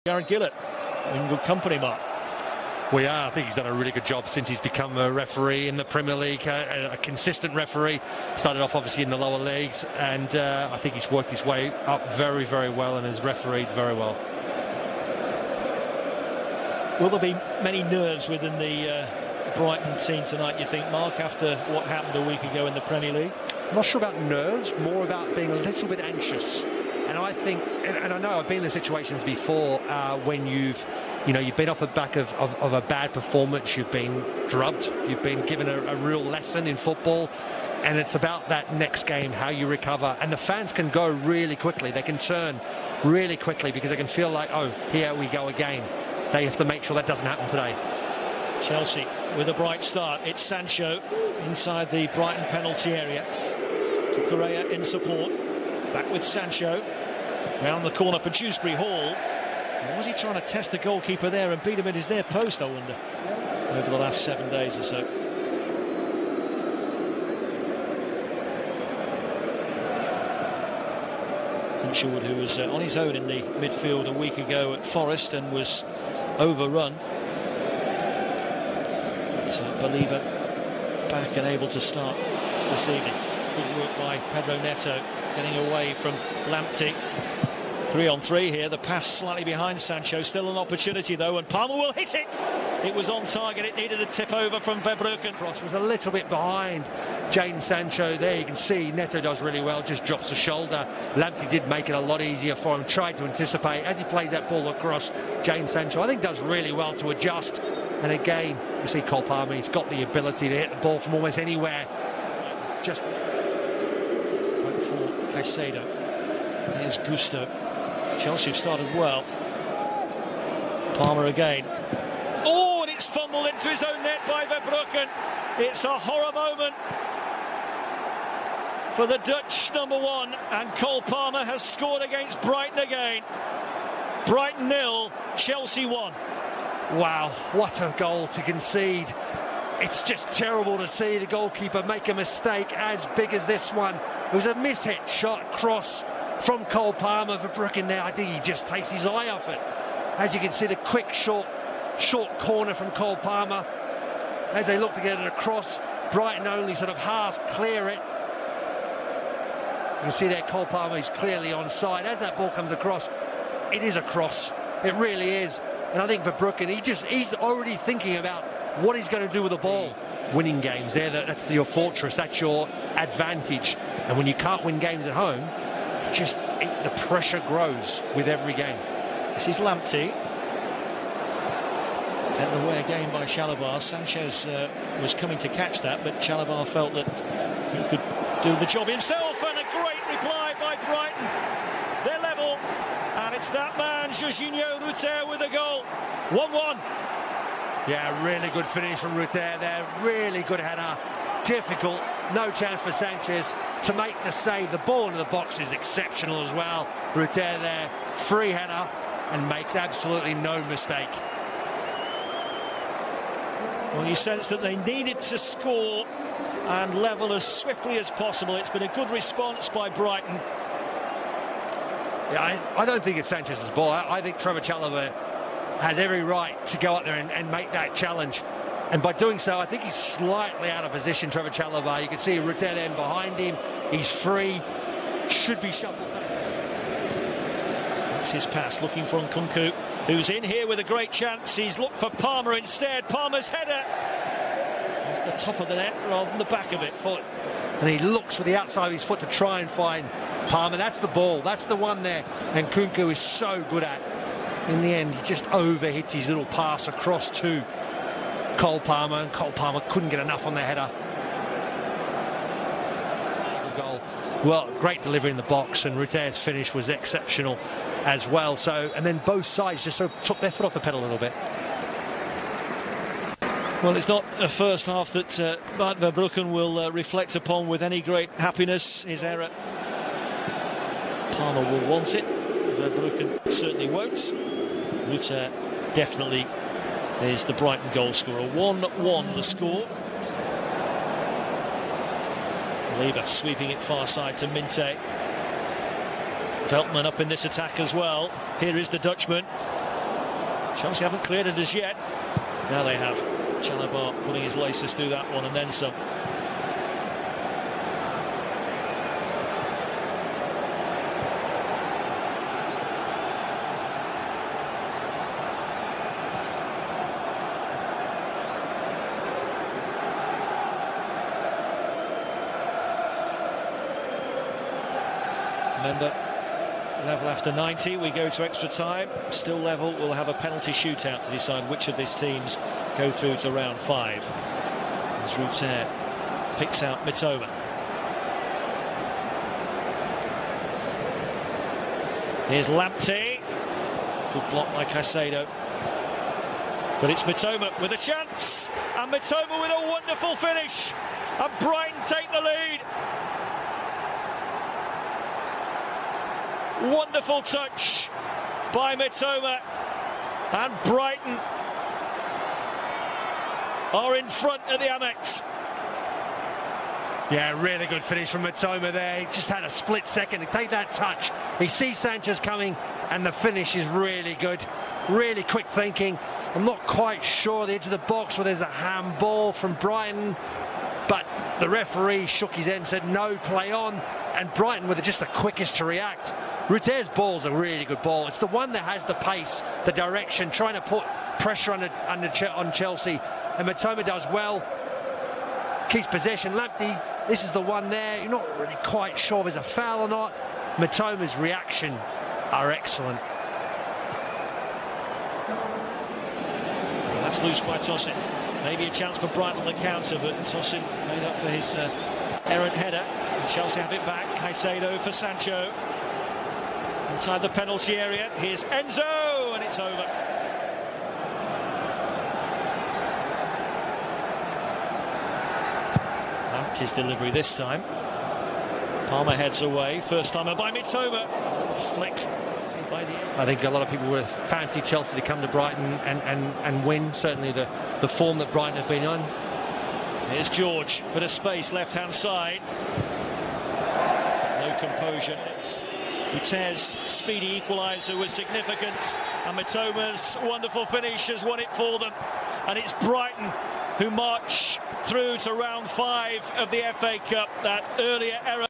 Aaron Gillett in good company, Mark. We are. I think he's done a really good job since he's become a referee in the Premier League, a consistent referee. Started off obviously in the lower leagues, and I think he's worked his way up very, very well and has refereed very well. Will there be many nerves within the Brighton team tonight, you think, Mark, after what happened a week ago in the Premier League? I'm not sure about nerves, more about being a little bit anxious. And I think, and I know I've been in situations before when you've been off the back of a bad performance, you've been drubbed, you've been given a real lesson in football, and it's about that next game, how you recover. And the fans can go really quickly, they can turn really quickly because they can feel like, oh, here we go again. They have to make sure that doesn't happen today. Chelsea with a bright start. It's Sancho inside the Brighton penalty area. Correa in support. Back with Sancho. Round the corner for Dewsbury Hall. Was he trying to test the goalkeeper there and beat him in his near post, I wonder, over the last 7 days or so? Hinshelwood, who was on his own in the midfield a week ago at Forest and was overrun. But Believer back and able to start this evening. Good work by Pedro Neto, getting away from Lamptey. 3-on-3 here, the pass slightly behind Sancho, still an opportunity though, and Palmer will hit it! It was on target, it needed a tip over from Verbruggen. Cross was a little bit behind Jadon Sancho there, you can see Neto does really well, just drops the shoulder. Lamptey did make it a lot easier for him, tried to anticipate as he plays that ball across. Jadon Sancho, I think, does really well to adjust, and again, you see Cole Palmer, he's got the ability to hit the ball from almost anywhere. Just for Caicedo, here's Gusto. Chelsea have started well. Palmer again. Oh, and it's fumbled into his own net by Verbruggen. It's a horror moment for the Dutch number one, and Cole Palmer has scored against Brighton again. Brighton 0, Chelsea 1. Wow, what a goal to concede. It's just terrible to see the goalkeeper make a mistake as big as this one. It was a mishit shot cross from Cole Palmer. Verbruggen there, I think he just takes his eye off it. As you can see, the quick short corner from Cole Palmer. As they look to get it across, Brighton only sort of half clear it. You can see there Cole Palmer is clearly onside. As that ball comes across, it is a cross. It really is. And I think Verbruggen, he's already thinking about what he's going to do with the ball. Winning games there, that's your fortress, that's your advantage. And when you can't win games at home, the pressure grows with every game. This is Lamptey. Getting away again by Chalobah. Sanchez was coming to catch that, but Chalobah felt that he could do the job himself, and a great reply by Brighton. They're level, and it's that man, Jorginho Rutter, with a goal. 1-1. Yeah, really good finish from Rutter there. Really good header. Difficult. No chance for Sanchez to make the save. The ball into the box is exceptional as well. Rutter there, free header, and makes absolutely no mistake. Well, you sense that they needed to score and level as swiftly as possible. It's been a good response by Brighton. Yeah, I don't think it's Sanchez's ball. I think Trevor Chalobah has every right to go up there and make that challenge. And by doing so, I think he's slightly out of position, Trevor Chalobah. You can see Rutter then behind him. He's free. Should be shuffled back. That's his pass, looking for Nkunku, who's in here with a great chance. He's looked for Palmer instead. Palmer's header. It's the top of the net rather than the back of it. And he looks with the outside of his foot to try and find Palmer. That's the ball. That's the one there. And Nkunku is so good at. In the end, he just overhits his little pass across to Cole Palmer, and Cole Palmer couldn't get enough on the header. Goal. Well, great delivery in the box, and Rutter's finish was exceptional as well. So, and then both sides just sort of took their foot off the pedal a little bit. Well, it's not a first half that Verbruggen will reflect upon with any great happiness. His error. Palmer will want it. Verbruggen certainly won't. Rutter definitely is the Brighton goal scorer. 1-1 the score. Lever sweeping it far side to Minte. Veltman up in this attack as well. Here is the Dutchman. Chelsea haven't cleared it as yet. Now they have. Chalobah putting his laces through that one and then some. Remember, level after 90, we go to extra time, still level. We'll have a penalty shootout to decide which of these teams go through to round 5. As Ruter picks out Mitoma. Here's Lamptey. Good block by Caicedo. But it's Mitoma with a chance, and Mitoma with a wonderful finish, and Brighton take the lead. Wonderful touch by Mitoma, and Brighton are in front at the Amex. Yeah, really good finish from Mitoma there. He just had a split second to take that touch. He sees Sanchez coming, and the finish is really good. Really quick thinking. I'm not quite sure the edge of the box where there's a handball from Brighton, but the referee shook his head and said no, play on, and Brighton were just the quickest to react. Ruter's ball's a really good ball. It's the one that has the pace, the direction, trying to put pressure on Chelsea, and Mitoma does well, keeps possession. Lamptey, this is the one there, you're not really quite sure if there's a foul or not. Mitoma's reaction are excellent. Well, that's loose by Tosin. Maybe a chance for Brighton on the counter, but Tosin made up for his errant header. And Chelsea have it back. Caicedo for Sancho. Inside the penalty area, here's Enzo, and it's over. Lamptey's delivery this time. Palmer heads away, first timer by Mitoma. Flick by the end. I think a lot of people would have fancied Chelsea to come to Brighton and win, certainly the form that Brighton have been on. Here's George, bit of space, left-hand side. No composure. It's Ruter's speedy equaliser was significant, and Mitoma's wonderful finish has won it for them. And it's Brighton who march through to round 5 of the FA Cup. That earlier error